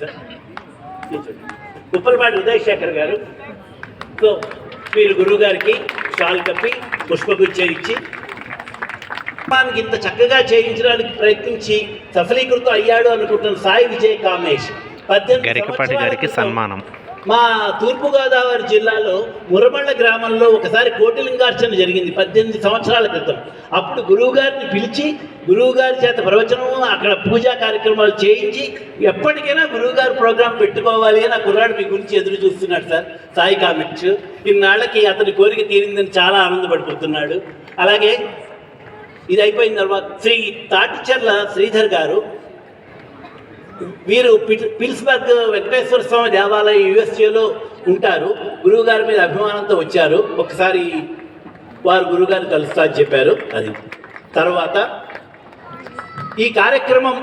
Sir. Uppalapati Uday Shekhar గారు. So మీరు గురువు గారికి షాల్ కప్పి పుష్పగుచ్చ ఇచ్చి మనకి ఇంత చక్కగా చేయించడానికి ప్రయత్నించి సఫలీకృతం అయ్యాడు అనుకుంటున్న సాయి విజయ్ కామేష్ 18 గారికి సన్మానం. మా తూర్పుగోదావరి జిల్లాలో మురమళ్ళ గ్రామంలో ఒకసారి కోటిలింగార్చన జరిగింది 18 సంవత్సరాల క్రితం. అప్పుడు గురువుగారిని పిలిచి గురువుగారి చేత ప్రవచనం అక్కడ పూజా కార్యక్రమాలు చేయించి ఎప్పటికైనా గురువుగారు ప్రోగ్రాం పెట్టుకోవాలి అని ఆ కుర్రాడు మీ గురించి ఎదురు చూస్తున్నాడు సార్ సాయి కామెంట్స్. ఇన్నాళ్ళకి అతని కోరిక తీరిందని చాలా ఆనందపడిపోతున్నాడు. అలాగే ఇది అయిపోయిన తర్వాత శ్రీ తాటిచర్ల శ్రీధర్ గారు, వీరు పిల్స్బర్గ్ వెంకటేశ్వర స్వామి దేవాలయం యుఎస్ఏలో ఉంటారు. గురువుగారి మీద అభిమానంతో వచ్చారు. ఒకసారి వారు గురువుగారిని కలుస్తా అని చెప్పారు. అది తర్వాత ఈ కార్యక్రమం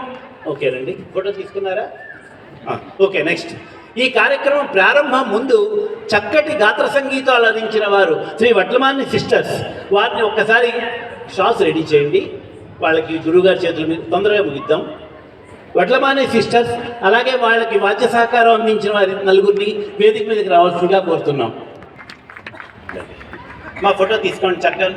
ఓకేనండి, ఫోటో తీసుకున్నారా? Okay, next. ఈ కార్యక్రమం ప్రారంభం ముందు చక్కటి గాత్ర సంగీతాలు అందించిన వారు శ్రీ వడ్లమాని సిస్టర్స్. వారిని ఒక్కసారి షాస్ రెడీ చేయండి. వాళ్ళకి గురువుగారి చేతుల మీద తొందరగా ముగిద్దాం. వడ్లమాని సిస్టర్స్, అలాగే వాళ్ళకి వాద్య సహకారం అందించిన వారి నలుగురిని వేదిక మీదకి రావాల్సిందిగా కోరుతున్నాం. మా ఫోటో తీసుకోండి చక్కగా.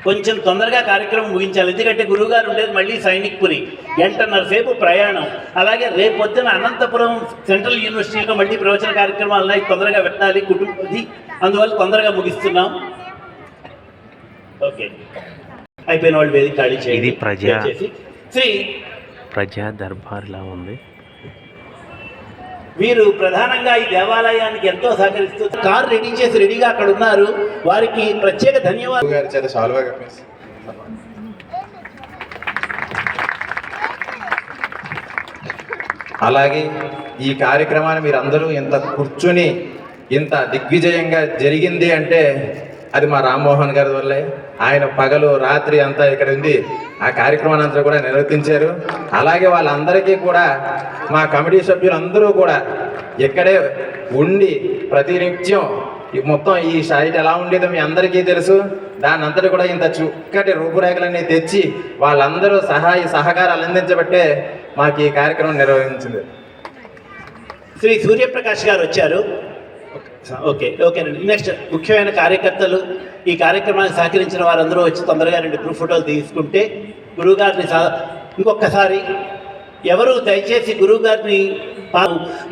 కొంచెం తొందరగా కార్యక్రమం ముగించాలి, ఎందుకంటే గురువుగారు ఉండేది మళ్ళీ సైనిక్పురి, 1.5 సేపు ప్రయాణం. అలాగే రేపు పొద్దున అనంతపురం సెంట్రల్ యూనివర్సిటీలో మళ్ళీ ప్రవచన కార్యక్రమాలు ఉన్నాయి, తొందరగా వెళ్ళాలి కుటుంబది, అందువల్ల తొందరగా ముగిస్తున్నాం. ఓకే, అయిపోయిన వాళ్ళు వేదిక ఖాళీ చేయండి. శ్రీ ప్రజా దర్బార్లా ఉంది. వీరు ప్రధానంగా ఈ దేవాలయానికి ఎంతో సహకరిస్తూ కారు రెడీ చేసి రెడీగా అక్కడ ఉన్నారు. వారికి ప్రత్యేక ధన్యవాదాలు. అలాగే ఈ కార్యక్రమాన్ని మీరు అందరూ ఇంత కూర్చుని ఇంత దిగ్విజయంగా జరిగింది అంటే అది మా రామ్మోహన్ గారి వల్లే. ఆయన పగలు రాత్రి అంతా ఇక్కడ ఉంది ఆ కార్యక్రమాన్ని అంతా కూడా నిర్వర్తించారు. అలాగే వాళ్ళందరికీ కూడా మా కమిటీ సభ్యులందరూ కూడా ఇక్కడే ఉండి ప్రతినిత్యం మొత్తం ఈ సైట్ ఎలా ఉండేదో మీ అందరికీ తెలుసు. దాని అంతటి కూడా ఇంత చక్కటి రూపురేఖలన్నీ తెచ్చి వాళ్ళందరూ సహాయ సహకారాలు అందించబట్టే మాకు ఈ కార్యక్రమం నిర్వహించింది. శ్రీ సూర్యప్రకాష్ గారు వచ్చారు. ఓకేనండి. నెక్స్ట్ ముఖ్యమైన కార్యకర్తలు, ఈ కార్యక్రమానికి సహకరించిన వారందరూ వచ్చి తొందరగా 2 గ్రూప్ ఫోటోలు తీసుకుంటే గురువుగారిని ఇంకొకసారి ఎవరు దయచేసి గురువుగారిని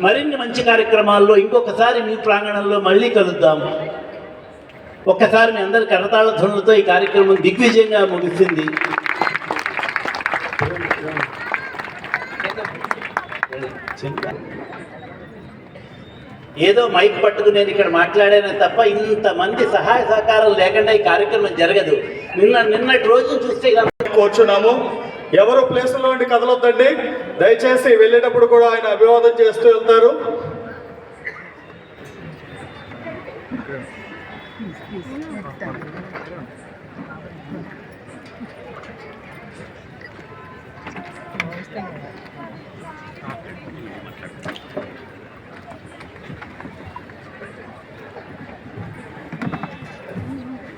మరిన్ని మంచి కార్యక్రమాల్లో ఇంకొకసారి మీ ప్రాంగణంలో మళ్ళీ కలుద్దాం. ఒక్కసారి మీ అందరి కరతాళ ధ్వనులతో ఈ కార్యక్రమం దిగ్విజయంగా ముగిసింది. ఏదో మైక్ పట్టుకుని నేను ఇక్కడ మాట్లాడానే తప్ప ఇంతమంది సహాయ సహకారం లేకుండా ఈ కార్యక్రమం జరగదు. నిన్నటి రోజు చూస్తే కూర్చున్నాము. ఎవరు ప్లేసుల్లో నుండి కదలొద్దండి దయచేసి. వెళ్ళేటప్పుడు కూడా ఆయన అభివాదం చేస్తూ వెళ్తారు.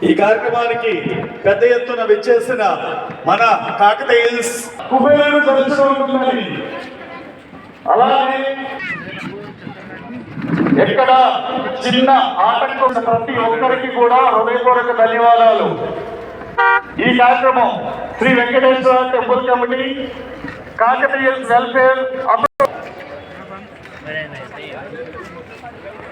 ఈ కార్యక్రమానికి పెద్ద ఎత్తున విచ్చేసిన మన కాకతీయన్స్ కుబేరు దర్శనం, అలాగే ఎక్కడ చిన్న ఆటంకం ప్రతి ఒక్కరికి కూడా హృదయపూర్వక ధన్యవాదాలు. ఈ కార్యక్రమం Sri Venkateswara temple committee, Kakatiyans welfare